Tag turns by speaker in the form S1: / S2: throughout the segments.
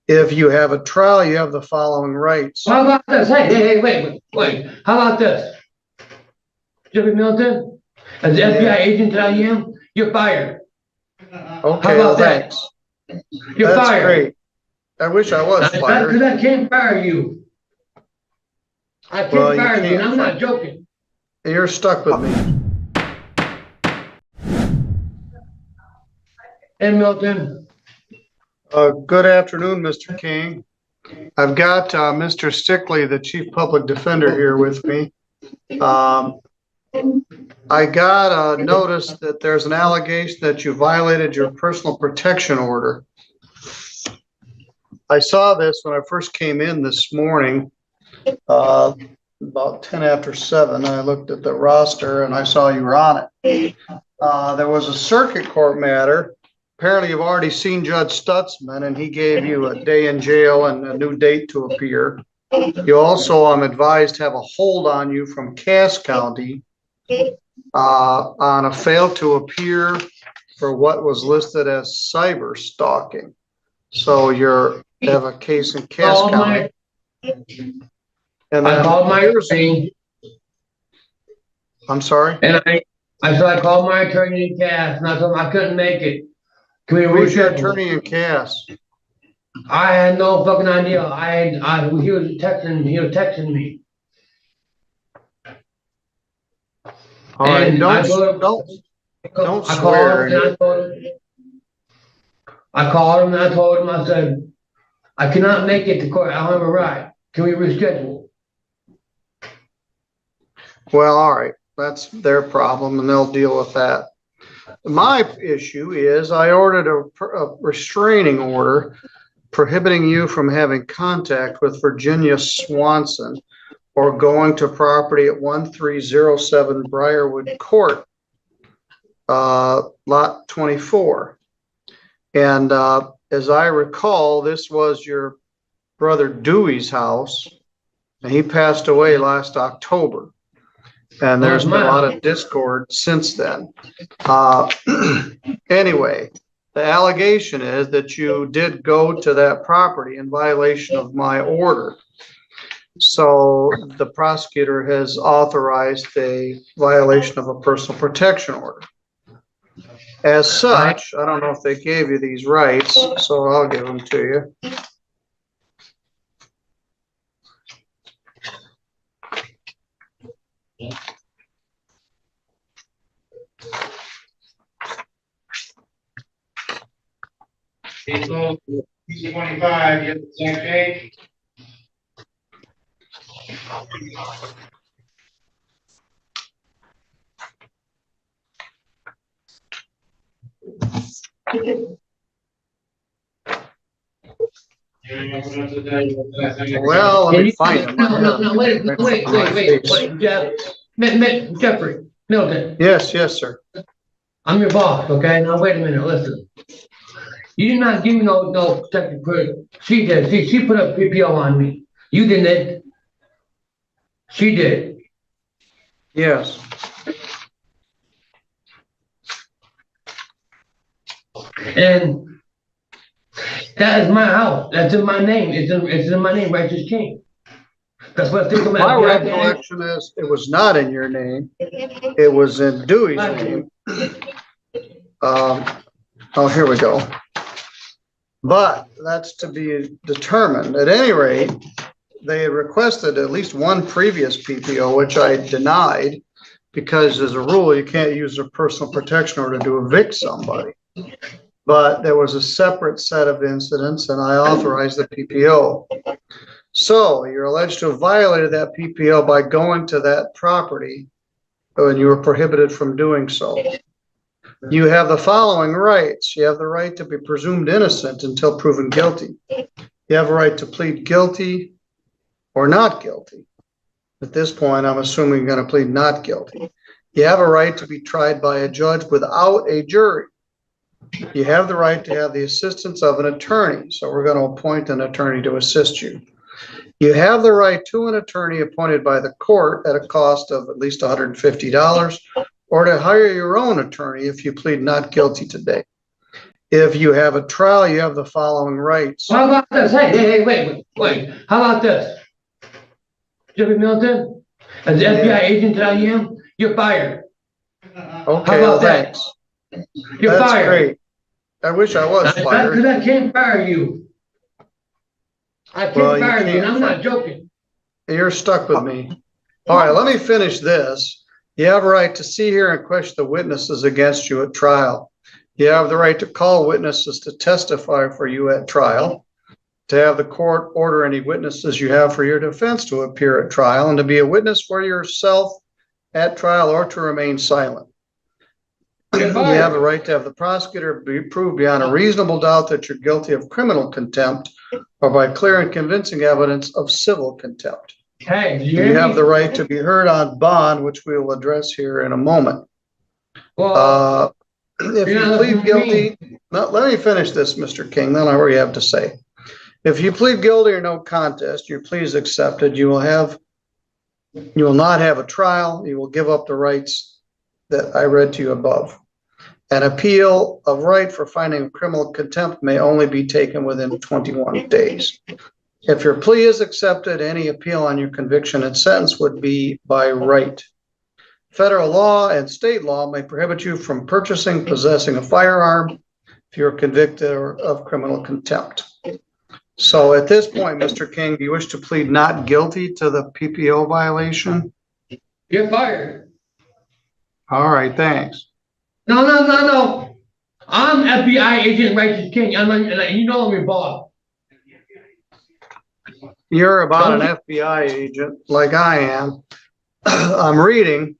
S1: If you have a trial, you have the following rights.
S2: How about this? Hey, wait. How about this? Judge Middleton, as the FBI agent that I am, you're fired.
S1: Okay, well, thanks.
S2: You're
S1: That's
S2: fired.
S1: great. I wish I was fired.
S2: Because I can't fire you. I can't fire you, and I'm not joking.
S1: You're stuck with me.
S2: Hey, Milton.
S1: Good afternoon, Mr. King. I've got Mr. Stickley, the Chief Public Defender, here with me. I got a notice that there's an allegation that you violated your personal protection order. I saw this when I first came in this morning, about 10 after 7. I looked at the roster and I saw you were on it. There was a circuit court matter. Apparently, you've already seen Judge Stutzman, and he gave you a day in jail and a new date to appear. You also, I'm advised, have a hold on you from Cass County on a fail to appear for what was listed as cyber stalking. So you have a case in Cass County. And
S2: I called my attorney.
S1: I'm sorry?
S2: And I called my attorney in Cass, and I told him I couldn't make it.
S1: Who's your attorney in Cass?
S2: I had no fucking idea. He was texting me.
S1: All right, don't swear.
S2: I called him and I told him, I said, I cannot make it to court. I don't have a ride. Can we reschedule?
S1: Well, all right. That's their problem and they'll deal with that. My issue is I ordered a restraining order prohibiting you from having contact with Virginia Swanson or going to property at 1307 Briarwood Court, lot 24. And as I recall, this was your brother Dewey's house, and he passed away last October. And there's been a lot of discord since then. Anyway, the allegation is that you did go to that property in violation of my order. So the prosecutor has authorized a violation of a personal protection order. As such, I don't know if they gave you these rights, so I'll give them to you.
S3: April 25, you have the exact date?
S1: Well, let me find them.
S2: No, wait, Jeffrey Middleton.
S1: Yes, sir.
S2: I'm your boss, okay? Now wait a minute, listen. You did not give me no protective period. She did. She put a PPO on me. You didn't. She did.
S1: Yes.
S2: And that is my house. That's in my name. It's in my name, Righteous King. That's what
S1: my recollection is. It was not in your name. It was in Dewey's name. Oh, here we go. But that's to be determined. At any rate, they had requested at least one previous PPO, which I denied because as a rule, you can't use a personal protection order to evict somebody. But there was a separate set of incidents and I authorized the PPO. So you're alleged to have violated that PPO by going to that property and you were prohibited from doing so. You have the following rights. You have the right to be presumed innocent until proven guilty. You have a right to plead guilty or not guilty. At this point, I'm assuming you're going to plead not guilty. You have a right to be tried by a judge without a jury. You have the right to have the assistance of an attorney. So we're going to appoint an attorney to assist you. You have the right to an attorney appointed by the court at a cost of at least $150 or to hire your own attorney if you plead not guilty today. If you have a trial, you have the following rights.
S2: How about this? Hey, wait. How about this? Judge Middleton, as the FBI agent that I am, you're fired.
S1: Okay, well, thanks.
S2: You're
S1: That's
S2: fired.
S1: great. I wish I was
S2: Because
S1: fired.
S2: I can't fire you. I can't
S1: Well, you
S2: fire you, and
S1: can't
S2: I'm
S1: fire-
S2: not joking.
S1: You're stuck with me. All right, let me finish this. You have a right to see, hear, and question the witnesses against you at trial. You have the right to call witnesses to testify for you at trial, to have the court order any witnesses you have for your defense to appear at trial, and to be a witness for yourself at trial or to remain silent. You have the right to have the prosecutor be proved beyond a reasonable doubt that you're guilty of criminal contempt or by clear and convincing evidence of civil contempt.
S2: Hey,
S1: You have the right to be heard on bond, which we will address here in a moment.
S2: Well,
S1: If you plead guilty, let me finish this, Mr. King, then I already have to say. If you plead guilty or no contest, your plea is accepted, you will not have a trial, you will give up the rights that I read to you above. An appeal of right for finding of criminal contempt may only be taken within 21 days. If your plea is accepted, any appeal on your conviction and sentence would be by right. Federal law and state law may prohibit you from purchasing, possessing a firearm if you're convicted of criminal contempt. So at this point, Mr. King, do you wish to plead not guilty to the PPO violation?
S2: you're fired.
S1: All right, thanks.
S2: No. I'm FBI agent Righteous King. You know I'm your boss.
S1: You're about an FBI agent like I am. I'm reading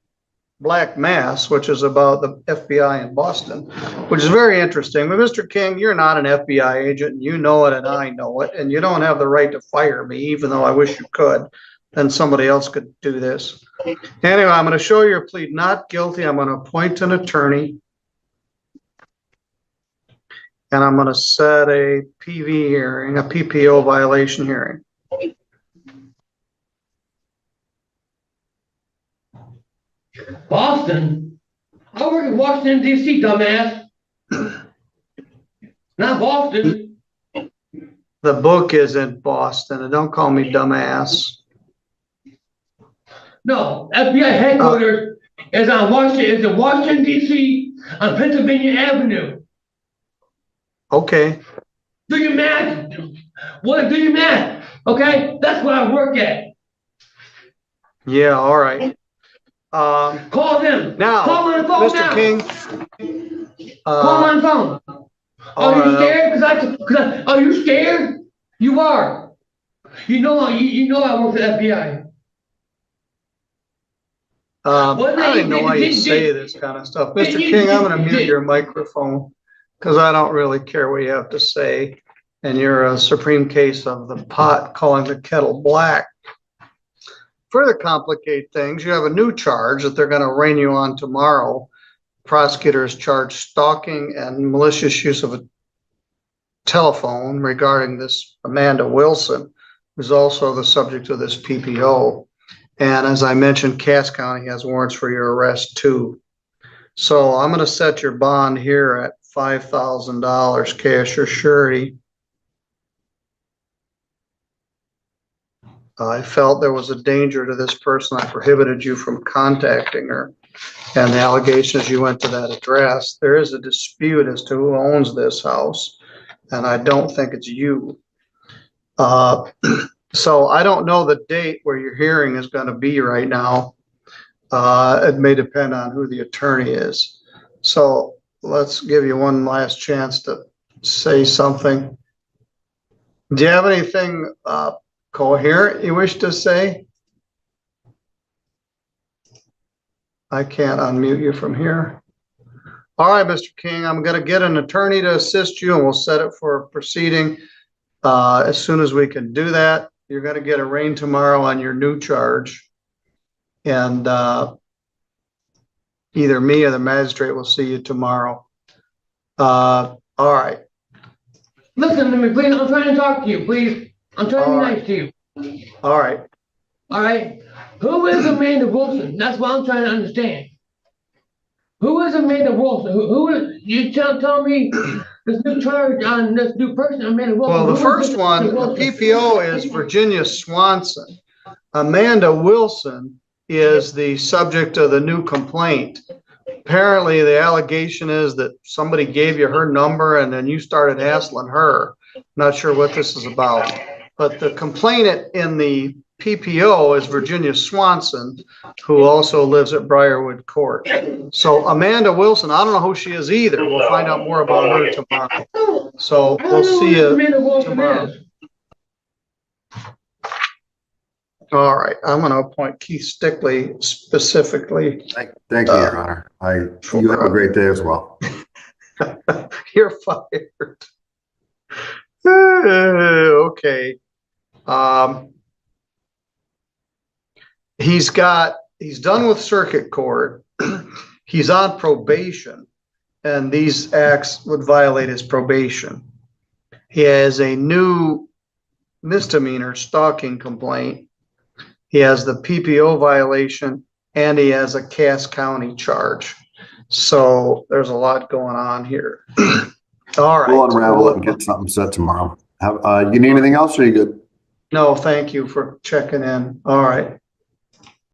S1: Black Mass, which is about the FBI in Boston, which is very interesting. But Mr. King, you're not an FBI agent. You know it and I know it. And you don't have the right to fire me, even though I wish you could. Then somebody else could do this. Anyway, I'm going to show your plea not guilty. I'm going to appoint an attorney. And I'm going to set a PV hearing, a PPO violation hearing.
S2: Boston? I work in Washington, D.C., dumbass. Not Boston.
S1: The book is in Boston, and don't call me dumbass.
S2: No, FBI headquarters is in Washington, D.C., on Pennsylvania Avenue.
S1: Okay.
S2: Do your math. Do your math? Okay? That's where I work at.
S1: Yeah, all right.
S2: Call them.
S1: Now,
S2: Call them on the phone
S1: Mr.
S2: now.
S1: King.
S2: Call them on the phone. Are you scared? Are you scared? You are. You know I work for the FBI.
S1: I didn't know why you say this kind of stuff. Mr. King, I'm going to mute your microphone because I don't really care what you have to say. And you're a supreme case of the pot calling the kettle black. Further complicate things, you have a new charge that they're going to arraign you on tomorrow. Prosecutor is charged stalking and malicious use of a telephone regarding this Amanda Wilson, who's also the subject of this PPO. And as I mentioned, Cass County has warrants for your arrest too. So I'm going to set your bond here at $5,000 cash or surety. I felt there was a danger to this person. I prohibited you from contacting her. And the allegations you went to that address, there is a dispute as to who owns this house. And I don't think it's you. So I don't know the date where your hearing is going to be right now. It may depend on who the attorney is. So let's give you one last chance to say something. Do you have anything coherent you wish to say? I can't unmute you from here. All right, Mr. King, I'm going to get an attorney to assist you and we'll set it for a proceeding. As soon as we can do that, you're going to get arraigned tomorrow on your new charge. And either me or the magistrate will see you tomorrow. All right.
S2: Listen to me, please. I'm trying to talk to you, please. I'm trying to be nice to you.
S1: All right.
S2: All right. Who is Amanda Wilson? That's what I'm trying to understand. Who is Amanda Wilson? Who is, you tell me this new charge on this new person, Amanda Wilson.
S1: Well, the
S2: Who is
S1: first
S2: this
S1: one,
S2: Amanda
S1: the
S2: Wilson?
S1: PPO is Virginia Swanson. Amanda Wilson is the subject of the new complaint. Apparently, the allegation is that somebody gave you her number and then you started hassling her. Not sure what this is about, but the complainant in the PPO is Virginia Swanson, who also lives at Briarwood Court. So Amanda Wilson, I don't know who she is either. We'll find out more about her tomorrow. So
S2: I don't
S1: we'll
S2: know
S1: see
S2: who
S1: you
S2: Amanda Wilson
S1: tomorrow.
S2: is.
S1: All right, I'm going to appoint Keith Stickley specifically.
S4: Thank you, Your Honor. You have a great day as well.
S1: You're fired. Okay. He's done with circuit court. He's on probation, and these acts would violate his probation. He has a new misdemeanor stalking complaint. He has the PPO violation, and he has a Cass County charge. So there's a lot going on here. All right.
S4: We'll unravel it and get something set tomorrow. You need anything else, or are you good?
S1: No, thank you for checking in. All right.